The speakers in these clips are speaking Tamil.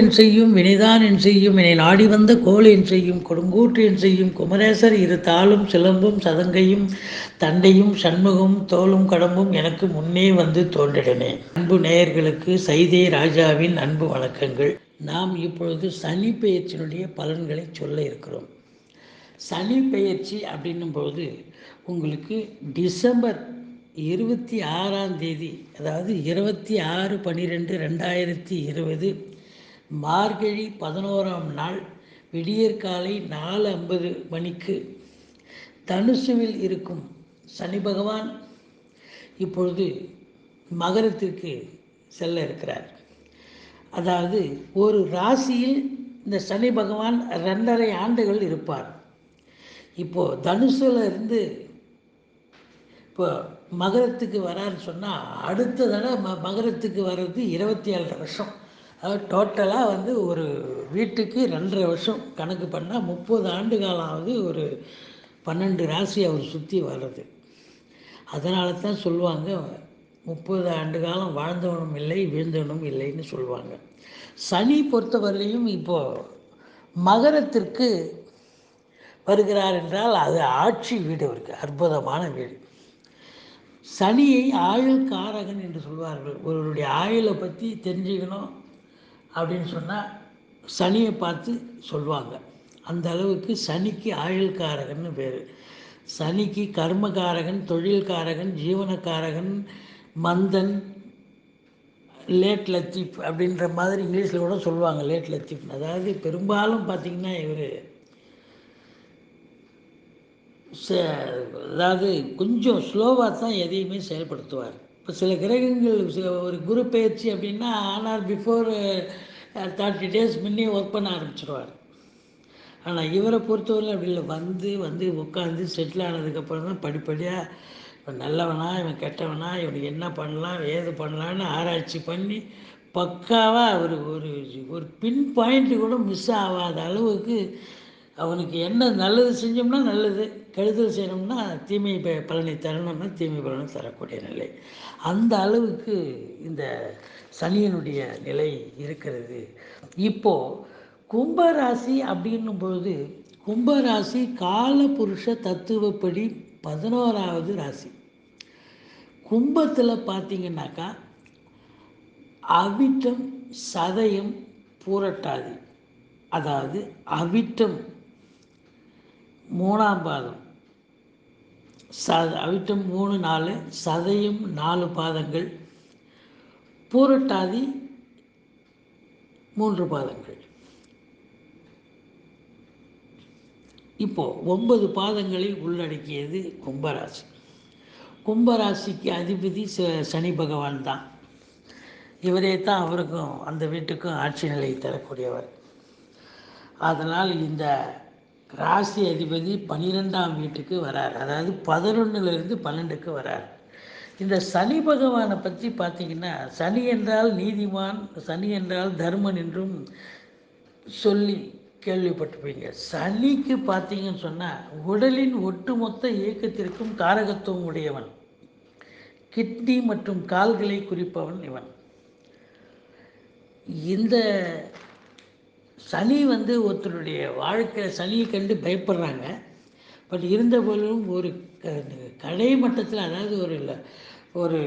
என் செய்யும் வினைதான் என் செய்யும் என்னை நாடி வந்த கோல் என் செய்யும் கொடுங்கூற்று என் செய்யும் குமரேசர் இரு தாளும் சிலம்பும் சதங்கையும் தண்டையும் சண்முகம் தோளும் கடம்பும் எனக்கு முன்னே வந்து தோன்றிடனே. அன்பு நேயர்களுக்கு சைதே ராஜாவின் அன்பு வணக்கங்கள். நாம் இப்பொழுது சனி பெயர்ச்சியினுடைய பலன்களை சொல்ல இருக்கிறோம். சனி பெயர்ச்சி அப்படின்னும் பொழுது உங்களுக்கு டிசம்பர் 26 அதாவது 26/12/2020 மார்கழி 11ஆம் நாள் விடியற்காலை 4:50 மணிக்கு தனுசுவில் இருக்கும் சனி பகவான் இப்பொழுது மகரத்திற்கு செல்ல இருக்கிறார். அதாவது ஒரு ராசியில் இந்த சனி பகவான் 2.5 ஆண்டுகள் இருப்பார். இப்போது தனுசுல இருந்து இப்போ மகரத்துக்கு வரான்னு சொன்னால் அடுத்த தடவை மகரத்துக்கு வர்றது 27 வருஷம். அதாவது டோட்டலாக ஒரு வீட்டுக்கு 2.5 வருஷம் கணக்கு பண்ணால் 30 ஆண்டு காலம் ஒரு 12 ராசி அவர் சுற்றி வர்றது. அதனால தான் சொல்லுவாங்க 30 ஆண்டு காலம் வாழ்ந்தவனும் இல்லை வீழ்ந்தவனும் இல்லைன்னு சொல்லுவாங்க. சனி பொறுத்தவரையிலையும் இப்போது மகரத்திற்கு வருகிறார் என்றால் அது ஆட்சி வீடு, அவருக்கு அற்புதமான வீடு. சனியை ஆயுள் காரகன் என்று சொல்வார்கள். ஒருவருடைய ஆயுளை பற்றி தெரிஞ்சுக்கணும் அப்படின்னு சொன்னால் சனியை பார்த்து சொல்லுவாங்க. அந்த அளவுக்கு சனிக்கு ஆயுள் காரகன்னு பேர். சனிக்கு கர்மகாரகன், தொழில்காரகன், ஜீவனக்காரகன், மந்தன், லேட் லத்தீப் அப்படின்ற மாதிரி இங்கிலீஷில் கூட சொல்லுவாங்க. லேட் லத்தீப் அதாவது பெரும்பாலும் பார்த்திங்கன்னா இவர் அதாவது கொஞ்சம் ஸ்லோவாக தான் எதையுமே செயல்படுத்துவார். இப்போ சில கிரகங்கள் ஒரு குரு பயிற்சி அப்படின்னா ஆனால் பிஃபோர் 30 days முன்னே ஒர்க் பண்ண ஆரம்பிச்சிடுவார். ஆனால் இவரை பொறுத்தவரை அப்படி இல்லை. வந்து உட்காந்து செட்டில் ஆனதுக்கப்புறம் தான் படிப்படியாக இவன் நல்லவனா இவன் கெட்டவனா இவனுக்கு என்ன பண்ணலாம் ஏது பண்ணலான்னு ஆராய்ச்சி பண்ணி பக்காவாக ஒரு ஒரு பின் பாயிண்ட்டு கூட மிஸ் ஆகாத அளவுக்கு அவனுக்கு என்ன நல்லது செஞ்சோம்னா நல்லது, கெடுதல் செய்யணும்னா தீமை பலனை தரணும்னா தீமை பலனை தரக்கூடிய நிலை. அந்த அளவுக்கு இந்த சனியனுடைய நிலை இருக்கிறது. இப்போது கும்பராசி அப்படின்னும் பொழுது கும்பராசி காலபுருஷ தத்துவப்படி 11வது ராசி. கும்பத்தில் பார்த்தீங்கன்னாக்கா அவிட்டம், சதயம், பூரட்டாதி. அதாவது அவிட்டம் 3ஆம் பாதம், அவிட்டம் 3 4, சதயம் 4 பாதங்கள், பூரட்டாதி 3 பாதங்கள். இப்போது 9 பாதங்களை உள்ளடக்கியது கும்பராசி. கும்பராசிக்கு அதிபதி சனி பகவான் தான். இவரே தான் அவருக்கும் அந்த வீட்டுக்கும் ஆட்சி நிலை தரக்கூடியவர். அதனால் இந்த ராசி அதிபதி 12ஆம் வீட்டுக்கு வரார். அதாவது 11லிருந்து 12க்கு வரார். இந்த சனி பகவானை பற்றி பார்த்திங்கன்னா சனி என்றால் நீதிமான், சனி என்றால் தர்மன் என்றும் சொல்லி கேள்விப்பட்டிருப்பீங்க. சனிக்கு பார்த்தீங்கன்னு சொன்னால் உடலின் ஒட்டுமொத்த இயக்கத்திற்கும் காரகத்துவம் உடையவன். கிட்னி மற்றும் கால்களை குறிப்பவன் இவன். இந்த சனி ஒருத்தருடைய வாழ்க்கையில் சனியை கண்டு பயப்படுறாங்க. பட் இருந்த போதிலும் ஒரு கடை மட்டத்தில், அதாவது ஒரு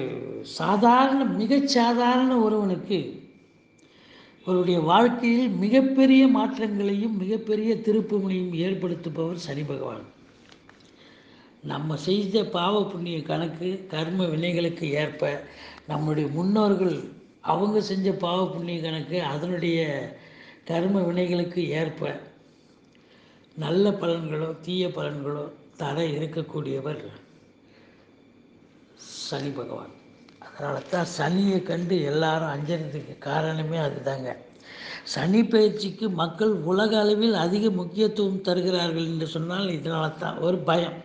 சாதாரண மிகச்சாதாரண ஒருவனுக்கு அவருடைய வாழ்க்கையில் மிகப்பெரிய மாற்றங்களையும் மிகப்பெரிய திருப்புமுனையும் ஏற்படுத்துபவர் சனி பகவான். நம்ம செய்த பாவ புண்ணிய கணக்கு கர்ம வினைகளுக்கு ஏற்ப நம்முடைய முன்னோர்கள் அவங்க செஞ்ச பாவ புண்ணிய கணக்கு அதனுடைய கர்ம வினைகளுக்கு ஏற்ப நல்ல பலன்களோ தீய பலன்களோ தர இருக்கக்கூடியவர் சனி பகவான். அதனால தான் சனியை கண்டு எல்லாரும் அஞ்சறதுக்கு காரணமே அதுதாங்க. சனி பயிற்சிக்கு மக்கள் உலக அளவில் அதிக முக்கியத்துவம் தருகிறார்கள் என்று சொன்னால் இதனால தான். ஒரு பயம்.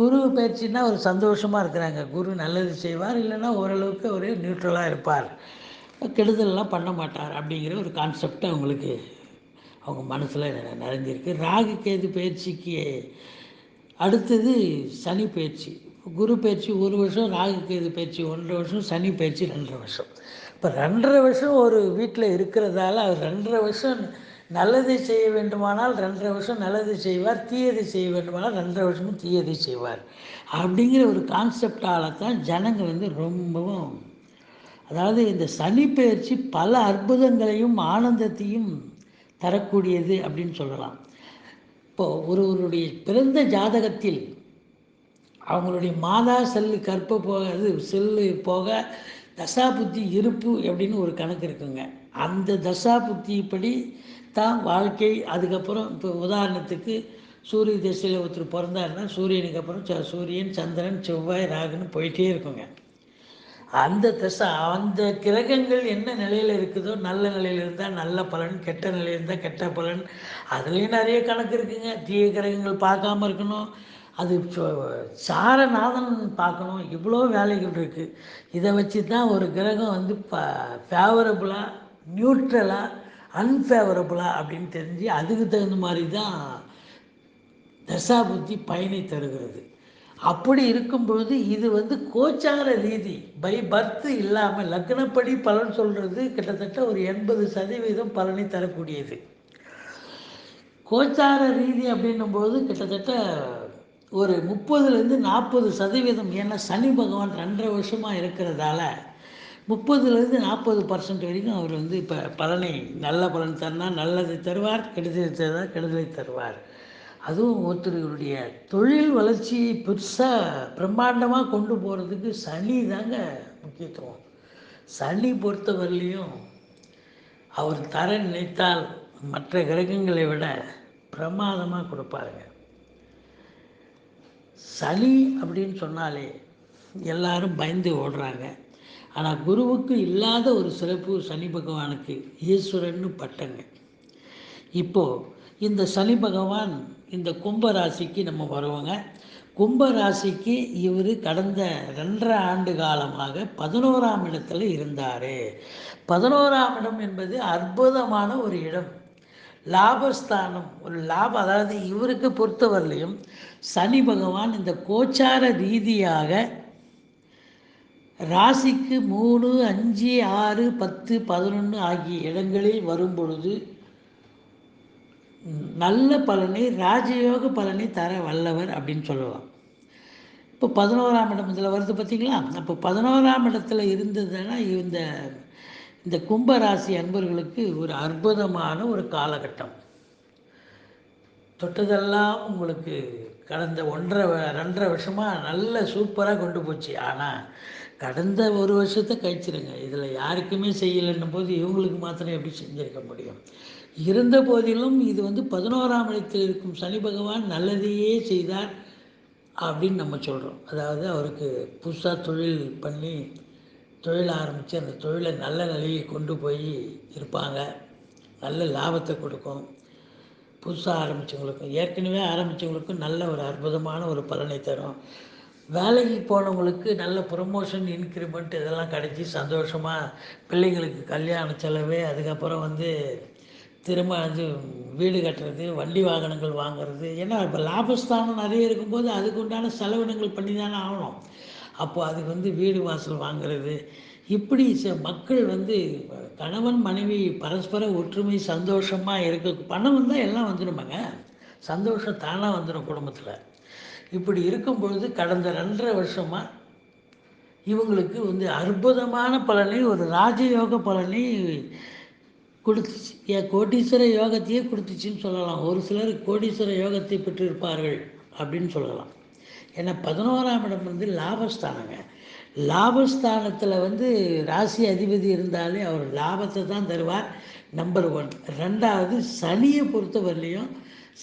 குரு பயிற்சின்னா ஒரு சந்தோஷமாக இருக்கிறாங்க. குரு நல்லது செய்வார், இல்லைன்னா ஓரளவுக்கு ஒரு நியூட்ரலாக இருப்பார், கெடுதல்லாம் பண்ண மாட்டார் அப்படிங்கிற ஒரு கான்செப்ட் அவங்களுக்கு அவங்க மனசில் நிறைஞ்சிருக்கு. ராகு கேது பயிற்சிக்கு அடுத்தது சனி பயிற்சி. குரு பயிற்சி 1 வருஷம், ராகு கேது பயிற்சி 1.5 வருஷம், சனி பயிற்சி 2.5 வருஷம். இப்போ 2.5 வருஷம் ஒரு வீட்டில் இருக்கிறதால அவர் 2.5 வருஷம் நல்லதை செய்ய வேண்டுமானால் 2.5 வருஷம் நல்லதை செய்வார், தீயதை செய்ய வேண்டுமானால் 2.5 வருஷமும் தீயதை செய்வார். அப்படிங்கிற ஒரு கான்செப்டால தான் ஜனங்க வந்து ரொம்பவும், அதாவது இந்த சனி பயிற்சி பல அற்புதங்களையும் ஆனந்தத்தையும் தரக்கூடியது அப்படின்னு சொல்லலாம். இப்போது ஒருவருடைய பிறந்த ஜாதகத்தில் அவங்களுடைய மாதா செல்லு செல்லு போக தசாபுத்தி இருப்பு அப்படின்னு ஒரு கணக்கு இருக்குங்க. அந்த தசாபுத்திப்படி தான் வாழ்க்கை. அதுக்கப்புறம் இப்போ உதாரணத்துக்கு சூரிய திசையில் ஒருத்தர் பிறந்தாருன்னா சூரியனுக்கு அப்புறம் சூரியன், சந்திரன், செவ்வாய், ராகுன்னு போயிட்டே இருக்குங்க. அந்த தசை அந்த கிரகங்கள் என்ன நிலையில் இருக்குதோ, நல்ல நிலையில் இருந்தால் நல்ல பலன், கெட்ட நிலையில் இருந்தால் கெட்ட பலன். அதுலேயும் நிறைய கணக்கு இருக்குங்க. தீய கிரகங்கள் பார்க்காம இருக்கணும், அது சாரநாதன் பார்க்கணும், இவ்வளோ வேலைகள் இருக்குது. இதை வச்சு தான் ஒரு கிரகம் வந்து ஃபேவரபுளாக, நியூட்ரலாக, அன்ஃபேவரபுளாக அப்படின்னு தெரிஞ்சு அதுக்கு தகுந்த மாதிரி தான் தசாபுத்தி பயனை தருகிறது. அப்படி இருக்கும் பொழுது இது வந்து கோச்சார ரீதி பை பர்த் இல்லாமல் லக்னப்படி பலன் சொல்கிறது கிட்டத்தட்ட ஒரு 80% பலனை தரக்கூடியது. கோச்சார ரீதி அப்படின்னும்போது கிட்டத்தட்ட ஒரு 30-40%. ஏன்னா சனி பகவான் 2.5 வருஷமாக இருக்கிறதால 30-40% வரைக்கும் அவர் வந்து இப்போ பலனை, நல்ல பலன் தரனால் நல்லதை தருவார், கெடுதலை தருவார், கெடுதலை தருவார். அதுவும் ஒருத்தருடைய தொழில் வளர்ச்சியை பெருசாக பிரம்மாண்டமாக கொண்டு போகிறதுக்கு சனி தாங்க முக்கியத்துவம். சனி பொறுத்தவரையிலையும் அவர் தர நினைத்தால் மற்ற கிரகங்களை விட பிரமாதமாக கொடுப்பாருங்க. சனி அப்படின்னு சொன்னாலே எல்லாரும் பயந்து ஓடுறாங்க. ஆனால் குருவுக்கு இல்லாத ஒரு சிறப்பு சனி பகவானுக்கு ஈஸ்வரன்னு பட்டங்க. இப்போது இந்த சனி பகவான் இந்த கும்ப ராசிக்கு நம்ம வருவோங்க. கும்ப ராசிக்கு இவர் கடந்த 2.5 ஆண்டு காலமாக 11ஆம் இடத்துல இருந்தார். 11ஆம் இடம் என்பது அற்புதமான ஒரு இடம், லாபஸ்தானம், ஒரு லாபம். அதாவது இவருக்கு பொறுத்தவரையிலையும் சனி பகவான் இந்த கோச்சார ரீதியாக ராசிக்கு 3, 5, 6, 10, 11 ஆகிய இடங்களில் வரும் பொழுது நல்ல பலனை, ராஜயோக பலனை தர வல்லவர் அப்படின்னு சொல்லலாம். இப்போ 11ஆம் இடம் இதில் வருது பார்த்திங்களா. அப்போ 11ஆம் இடத்துல இருந்ததுன்னா இந்த இந்த கும்பராசி அன்பர்களுக்கு ஒரு அற்புதமான ஒரு காலகட்டம். தொட்டதெல்லாம் உங்களுக்கு கடந்த 2.5 வருஷமாக நல்ல சூப்பராக கொண்டு போச்சு. ஆனால் கடந்த 1 வருஷத்தை கழிச்சிருங்க. இதில் யாருக்குமே செய்யலைன்னும் போது இவங்களுக்கு மாத்திரம் எப்படி செஞ்சுருக்க முடியும்? இருந்த போதிலும் இது வந்து 11ஆம் இடத்தில் இருக்கும் சனி பகவான் நல்லதையே செய்தார் அப்படின்னு நம்ம சொல்கிறோம். அதாவது அவருக்கு புதுசாக தொழில் பண்ணி தொழில் ஆரம்பித்து அந்த தொழிலை நல்ல நிலையை கொண்டு போய் இருப்பாங்க, நல்ல லாபத்தை கொடுக்கும். புதுசாக ஆரம்பித்தவங்களுக்கும் ஏற்கனவே ஆரம்பித்தவங்களுக்கும் நல்ல ஒரு அற்புதமான ஒரு பலனை தரும். வேலைக்கு போனவங்களுக்கு நல்ல ப்ரொமோஷன், இன்க்ரிமெண்ட் இதெல்லாம் கிடைச்சி சந்தோஷமாக பிள்ளைங்களுக்கு கல்யாண செலவு, அதுக்கப்புறம் வந்து திரும்ப அது வீடு கட்டுறது, வண்டி வாகனங்கள் வாங்கிறது. ஏன்னா இப்போ லாபஸ்தானம் நிறைய இருக்கும்போது அதுக்கு உண்டான செலவினங்கள் பண்ணி தானே ஆகணும். அப்போது அதுக்கு வந்து வீடு வாசல் வாங்கிறது, இப்படி மக்கள் வந்து கணவன் மனைவி பரஸ்பர ஒற்றுமை சந்தோஷமாக இருக்க, பணம் வந்தால் எல்லாம் வந்துடுமாங்க, சந்தோஷம் தானாக வந்துடும் குடும்பத்தில். இப்படி இருக்கும் பொழுது கடந்த 2.5 வருஷமாக இவங்களுக்கு வந்து அற்புதமான பலனை, ஒரு ராஜயோக பலனை கொடுத்துச்சு. கோடீஸ்வர யோகத்தையே கொடுத்துச்சின்னு சொல்லலாம். ஒரு சிலர் கோடீஸ்வர யோகத்தை பெற்றிருப்பார்கள் அப்படின்னு சொல்லலாம். ஏன்னா 11ஆம் இடம் வந்து லாபஸ்தானங்க. லாபஸ்தானத்தில் வந்து ராசி அதிபதி இருந்தாலே அவர் லாபத்தை தான் தருவார், நம்பர் 1. 2வது சனியை பொறுத்தவரையிலையும்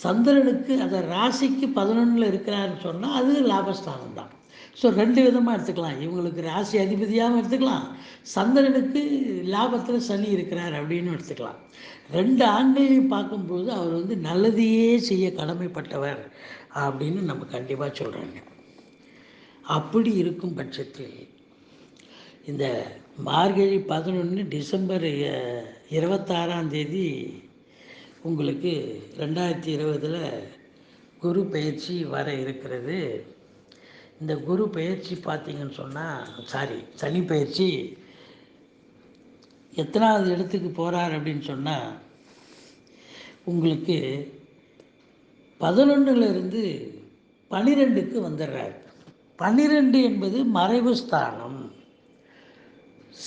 சந்திரனுக்கு அந்த ராசிக்கு 11ல் இருக்கிறாருன்னு சொன்னால் அது லாபஸ்தானம் தான். ஸோ 2 விதமாக எடுத்துக்கலாம். இவங்களுக்கு ராசி அதிபதியாகவும் எடுத்துக்கலாம், சந்திரனுக்கு லாபத்தில் சனி இருக்கிறார் அப்படின்னு எடுத்துக்கலாம். 2 ஆண்களையும் பார்க்கும்போது அவர் வந்து நல்லதையே செய்ய கடமைப்பட்டவர் அப்படின்னு நம்ம கண்டிப்பாக சொல்கிறாங்க. அப்படி இருக்கும் பட்சத்தில் இந்த மார்கழி 11 டிசம்பர் 26ஆம் தேதி உங்களுக்கு 2020 குரு பயிற்சி வர இருக்கிறது. இந்த குரு பயிற்சி பார்த்தீங்கன்னு சொன்னால், சனி பயிற்சி எத்தனாவது இடத்துக்கு போகிறார் அப்படின்னு சொன்னால், உங்களுக்கு 11லிருந்து 12க்கு வந்துடுறார். 12 என்பது மறைவு ஸ்தானம்,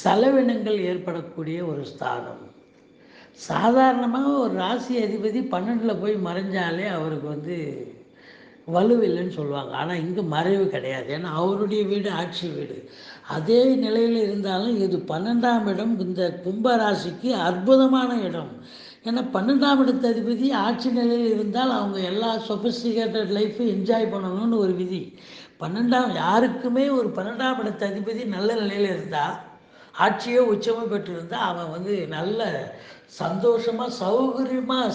செலவினங்கள் ஏற்படக்கூடிய ஒரு ஸ்தானம். சாதாரணமாக ஒரு ராசி அதிபதி 12ல் போய் மறைஞ்சாலே அவருக்கு வலுவில்லைன்னு சொல்லுவாங்க. ஆனால் இங்கே மறைவு கிடையாது. ஏன்னா அவருடைய வீடு ஆட்சி வீடு. அதே நிலையில் இருந்தாலும் இது 12ஆம் இடம் இந்த கும்பராசிக்கு அற்புதமான இடம். ஏன்னா 12ஆம் இடத்து அதிபதி ஆட்சி நிலையில் இருந்தால் அவங்க எல்லா சொபிஸ்டிகேட்டட் லைஃப்பையும் என்ஜாய் பண்ணணும்னு ஒரு விதி. யாருக்குமே ஒரு 12ஆம் இடத்து அதிபதி நல்ல நிலையில் இருந்தால், ஆட்சியோ உச்சமோ பெற்றிருந்தால் அவன் நல்ல சந்தோஷமாக சௌகரியமாக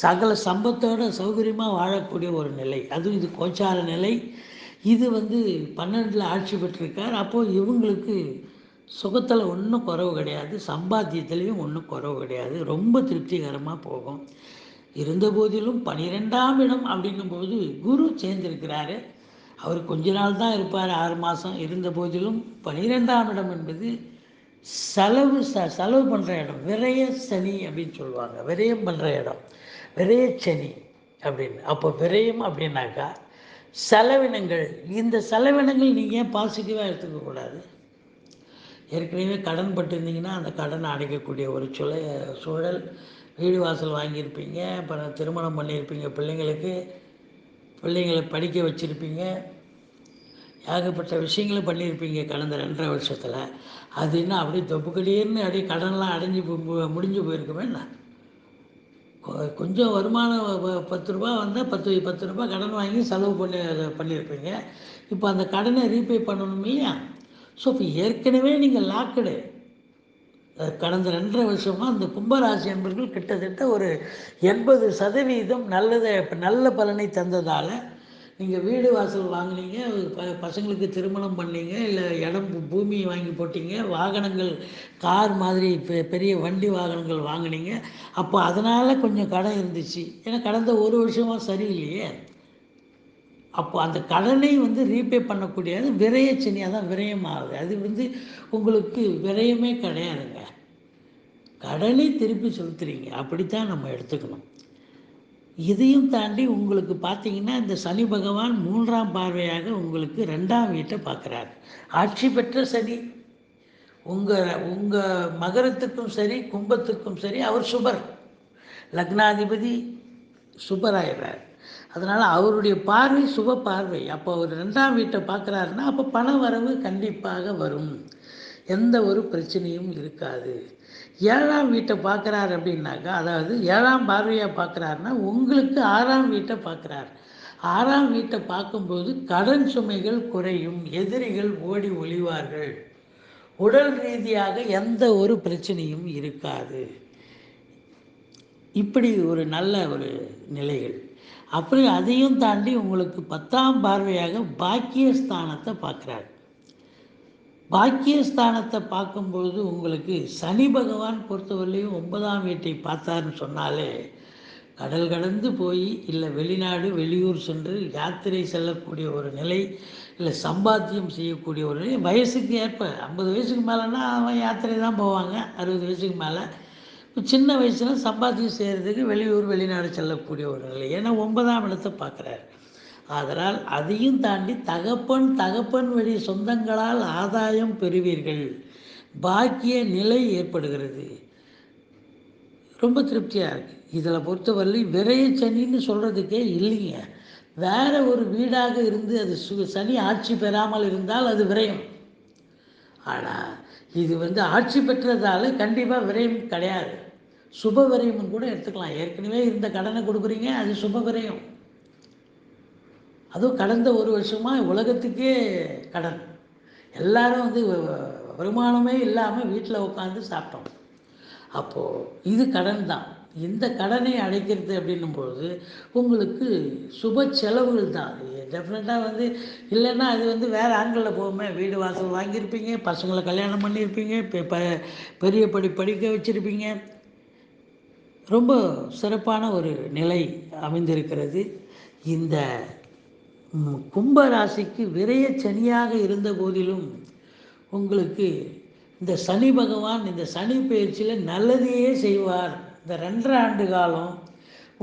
சகல சம்பத்தோடு சௌகரியமாக வாழக்கூடிய ஒரு நிலை. அதுவும் இது கோச்சார நிலை. இது 12ல் ஆட்சி பெற்றிருக்கார். அப்போது இவங்களுக்கு சுகத்தில் ஒன்றும் குறவு கிடையாது, சம்பாத்தியத்துலேயும் ஒன்றும் குறவு கிடையாது, ரொம்ப திருப்திகரமாக போகும். இருந்த போதிலும் 12ஆம் இடம் அப்படிங்கும்போது குரு சேர்ந்திருக்கிறாரு. அவர் கொஞ்ச நாள் தான் இருப்பார், 6 மாதம். இருந்த போதிலும் 12ஆம் இடம் என்பது செலவு பண்ணுற இடம், விரய சனி அப்படின்னு சொல்லுவாங்க. விரயம் பண்ணுற இடம், விரய சனி அப்படின்னு. அப்போ விரயம் அப்படின்னாக்கா செலவினங்கள். இந்த செலவினங்கள் நீங்கள் ஏன் பாசிட்டிவாக எடுத்துக்கக்கூடாது? ஏற்கனவே கடன் பட்டிருந்தீங்கன்னா அந்த கடனை அடைக்கக்கூடிய ஒரு சூழல். வீடு வாசல் வாங்கியிருப்பீங்க, அப்புறம் திருமணம் பண்ணியிருப்பீங்க, பிள்ளைங்களை படிக்க வச்சுருப்பீங்க, ஏகப்பட்ட விஷயங்களும் பண்ணியிருப்பீங்க கடந்த 2.5 வருஷத்தில். அது என்ன அப்படியே தொப்புக்கடியேன்னு அப்படியே கடன்லாம் அடைஞ்சு முடிஞ்சு போயிருக்குமே. என்ன கொஞ்சம் வருமானம் 10 ரூபா வந்தால் 10 ரூபா கடன் வாங்கி செலவு பண்ணியிருப்பீங்க. இப்போ அந்த கடனை ரீபே பண்ணணும் இல்லையா? ஸோ இப்போ ஏற்கனவே நீங்கள் லாக்குடு. கடந்த 2.5 வருஷமாக அந்த கும்பராசி என்பர்கள் கிட்டத்தட்ட ஒரு 80% நல்ல பலனை தந்ததால் நீங்கள் வீடு வாசல் வாங்கினீங்க, பசங்களுக்கு திருமணம் பண்ணீங்க, இல்லை இடம் பூமி வாங்கி போட்டீங்க, வாகனங்கள் கார் மாதிரி பெரிய வண்டி வாகனங்கள் வாங்கினீங்க. அப்போ அதனால் கொஞ்சம் கடன் இருந்துச்சு. ஏன்னா கடந்த 1 வருஷமாக சரியில்லையே. அப்போ அந்த கடனை ரீபே பண்ணக்கூடியது விரயச்சனியாக தான் விரயமாகுது. அது உங்களுக்கு விரயமே கிடையாதுங்க, கடனை திருப்பி செலுத்துறீங்க. அப்படித்தான் நம்ம எடுத்துக்கணும். இதையும் தாண்டி உங்களுக்கு பார்த்தீங்கன்னா, இந்த சனி பகவான் 3ஆம் பார்வையாக உங்களுக்கு 2ஆம் வீட்டை பார்க்குறாரு. ஆட்சி பெற்ற சனி உங்கள் மகரத்துக்கும் சரி கும்பத்துக்கும் சரி அவர் சுபர், லக்னாதிபதி சுபராயிடுறார். அதனால் அவருடைய பார்வை சுப பார்வை. அப்போ அவர் 2ஆம் வீட்டை பார்க்குறாருன்னா அப்போ பண வரவு கண்டிப்பாக வரும், எந்த ஒரு பிரச்சனையும் இருக்காது. 7ஆம் வீட்டை பார்க்குறாரு அப்படின்னாக்கா, அதாவது 7ஆம் பார்வையாக பார்க்குறாருன்னா உங்களுக்கு 6ஆம் வீட்டை பார்க்குறார். 6ஆம் வீட்டை பார்க்கும்போது கடன் சுமைகள் குறையும், எதிரிகள் ஓடி ஒளிவார்கள், உடல் ரீதியாக எந்த ஒரு பிரச்சனையும் இருக்காது. இப்படி ஒரு நல்ல ஒரு நிலைகள். அப்படி அதையும் தாண்டி உங்களுக்கு 10ஆம் பார்வையாக பாக்கியஸ்தானத்தை பார்க்குறார். பாக்கியஸ்தானத்தை பார்க்கும்பொழுது உங்களுக்கு சனி பகவான் பொறுத்தவரையிலையும் 9ஆம் வீட்டை பார்த்தாருன்னு சொன்னாலே, கடல் கடந்து போய் இல்லை வெளிநாடு வெளியூர் சென்று யாத்திரை செல்லக்கூடிய ஒரு நிலை, இல்லை சம்பாத்தியம் செய்யக்கூடிய ஒரு நிலை. வயசுக்கு ஏற்ப 50 வயசுக்கு மேலேனா அவன் யாத்திரை தான் போவாங்க. 60 வயசுக்கு மேலே சின்ன வயசில் சம்பாத்தியம் செய்கிறதுக்கு வெளியூர் வெளிநாடு செல்லக்கூடிய ஒரு நிலை. ஏன்னா 9ஆம் இடத்தை பார்க்குறாரு. அதனால் அதையும் தாண்டி தகப்பன் வழி சொந்தங்களால் ஆதாயம் பெறுவீர்கள், பாக்கிய நிலை ஏற்படுகிறது, ரொம்ப திருப்தியாக இருக்குது. இதில் பொறுத்தவரை விரயச்சனின்னு சொல்கிறதுக்கே இல்லைங்க. வேறு ஒரு வீடாக இருந்து அது சனி ஆட்சி பெறாமல் இருந்தால் அது விரயம். ஆனால் இது ஆட்சி பெற்றதால் கண்டிப்பாக விரயம் கிடையாது, சுப விரயம்னு கூட எடுத்துக்கலாம். ஏற்கனவே இருந்த கடனை கொடுக்குறீங்க, அது சுப விரயம். அதுவும் கடந்த 1 வருஷமாக உலகத்துக்கே கடன். எல்லாரும் வருமானமே இல்லாமல் வீட்டில் உட்காந்து சாப்பிட்டோம். அப்போது இது கடன் தான். இந்த கடனை அடைக்கிறது அப்படின்னும்பொழுது உங்களுக்கு சுப செலவுகள் தான். டெஃபினட்டாக இல்லைன்னா அது வேறு ஆண்களில் போகுமே. வீடு வாசல் வாங்கியிருப்பீங்க, பசங்களை கல்யாணம் பண்ணியிருப்பீங்க, பெரிய படிக்க வச்சுருப்பீங்க. ரொம்ப சிறப்பான ஒரு நிலை அமைந்திருக்கிறது. இந்த கும்ப ராசிக்கு விரய சனியாக இருந்த போதிலும் உங்களுக்கு இந்த சனி பகவான் இந்த சனி பயிற்சியில் நல்லதையே செய்வார். இந்த 2.5 ஆண்டு காலம்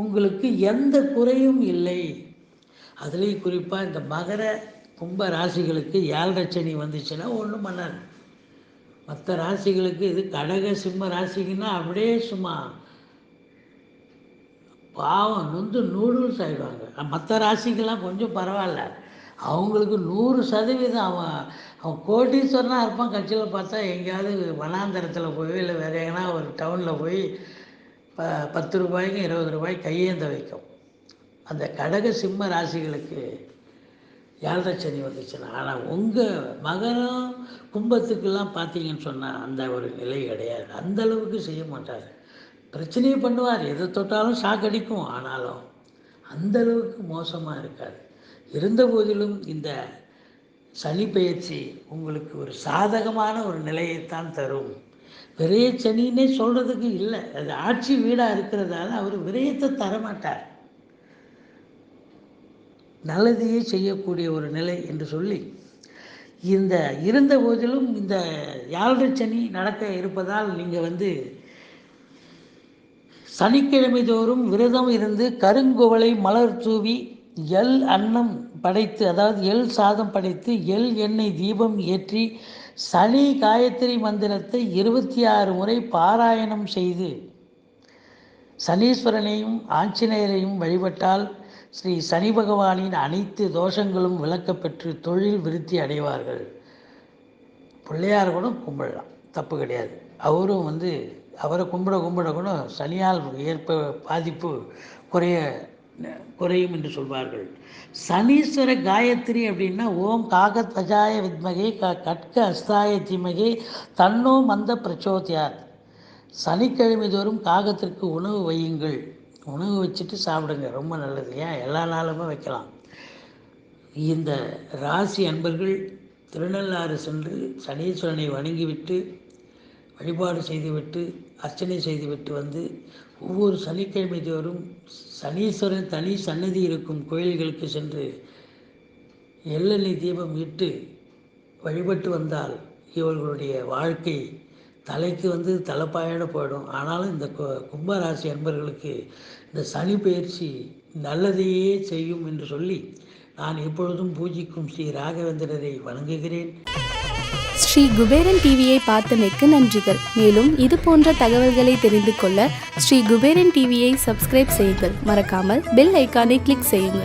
உங்களுக்கு எந்த குறையும் இல்லை. அதுலேயும் குறிப்பாக இந்த மகர கும்ப ராசிகளுக்கு 7.5 சனி வந்துச்சுன்னா ஒன்றும் பண்ணாது. மற்ற ராசிகளுக்கு இது கடக சிம்ம ராசிக்குன்னா அப்படியே சும்மா பாவம் நொந்து நூடுல்ஸ் ஆகிடுவாங்க. மற்ற ராசிக்கெல்லாம் கொஞ்சம் பரவாயில்ல, அவங்களுக்கு 100% அவன் கோடீஸ்வரனாக இருப்பான். கட்சியில் பார்த்தா எங்கேயாவது வனாந்தரத்தில் போய் இல்லை வேறு எங்கன்னா ஒரு டவுனில் போய் 10 ரூபாய்க்கு 20 ரூபாய்க்கு கையேந்த வைக்கும். அந்த கடக சிம்ம ராசிகளுக்கு 7.5 சனி வந்துச்சுன்னா. ஆனால் உங்கள் மகரம் கும்பத்துக்கெல்லாம் பார்த்தீங்கன்னு சொன்னால் அந்த ஒரு நிலை கிடையாது. அந்தளவுக்கு செய்ய மாட்டார். பிரச்சனையே பண்ணுவார், எதை தொட்டாலும் ஷாக் அடிக்கும். ஆனாலும் அந்தளவுக்கு மோசமாக இருக்காது. இருந்த போதிலும் இந்த சனி பயிற்சி உங்களுக்கு ஒரு சாதகமான ஒரு நிலையைத்தான் தரும். விரய சனின்னே சொல்கிறதுக்கு இல்லை, அது ஆட்சி வீடாக இருக்கிறதால அவர் விரயத்தை தரமாட்டார். நல்லதையே செய்யக்கூடிய ஒரு நிலை என்று சொல்லி, இந்த இருந்த போதிலும் இந்த 7.5 சனி நடக்க இருப்பதால் நீங்கள் சனிக்கிழமை தோறும் விரதம் இருந்து கருங்குவளை மலர் தூவி எள் அன்னம் படைத்து, அதாவது எள் சாதம் படைத்து எள் எண்ணெய் தீபம் ஏற்றி சனி காயத்ரி மந்திரத்தை 26 முறை பாராயணம் செய்து சனீஸ்வரனையும் ஆஞ்சநேயரையும் வழிபட்டால் ஸ்ரீ சனி பகவானின் அனைத்து தோஷங்களும் விலக்கப்பெற்று தொழில் விருத்தி அடைவார்கள். பிள்ளையார் கூட கும்பிடலாம், தப்பு கிடையாது. அவரும் அவரை கும்பிட கூட சனியால் பாதிப்பு குறையும் என்று சொல்வார்கள். சனீஸ்வர காயத்ரி அப்படின்னா ஓம் காகத்வஜாய வித்மகே கட்க அஸ்தாய தீமகே தன்னோ மந்த பிரச்சோதியாத். சனிக்கிழமை தோறும் காகத்திற்கு உணவு வையுங்கள். உணவு வச்சுட்டு சாப்பிடுங்க, ரொம்ப நல்லது. ஏன் எல்லா நாளுமே வைக்கலாம். இந்த ராசி அன்பர்கள் திருநள்ளாறு சென்று சனீஸ்வரனை வணங்கிவிட்டு வழிபாடு செய்துவிட்டு அர்ச்சனை செய்துவிட்டு ஒவ்வொரு சனிக்கிழமை தோறும் சனீஸ்வரன் தனி சன்னதி இருக்கும் கோயில்களுக்கு சென்று எள்ளெண்ணெய் தீபம் இட்டு வழிபட்டு வந்தால் இவர்களுடைய வாழ்க்கை தலைக்கு தலைப்பாயோடு போயிடும். ஆனாலும் இந்த கும்பராசி அன்பர்களுக்கு இந்த சனி பயிற்சி நல்லதையே செய்யும் என்று சொல்லி நான் எப்பொழுதும் பூஜிக்கும் ஸ்ரீ ராகவேந்திரரை வணங்குகிறேன். ஸ்ரீ குபேரன் டிவியை பார்த்தமைக்கு நன்றிகள். மேலும் இது போன்ற தகவல்களை தெரிந்து கொள்ள ஸ்ரீ குபேரன் டிவியை சப்ஸ்கிரைப் செய்யுங்கள். மறக்காமல் பெல் ஐக்கானை கிளிக் செய்யுங்கள்.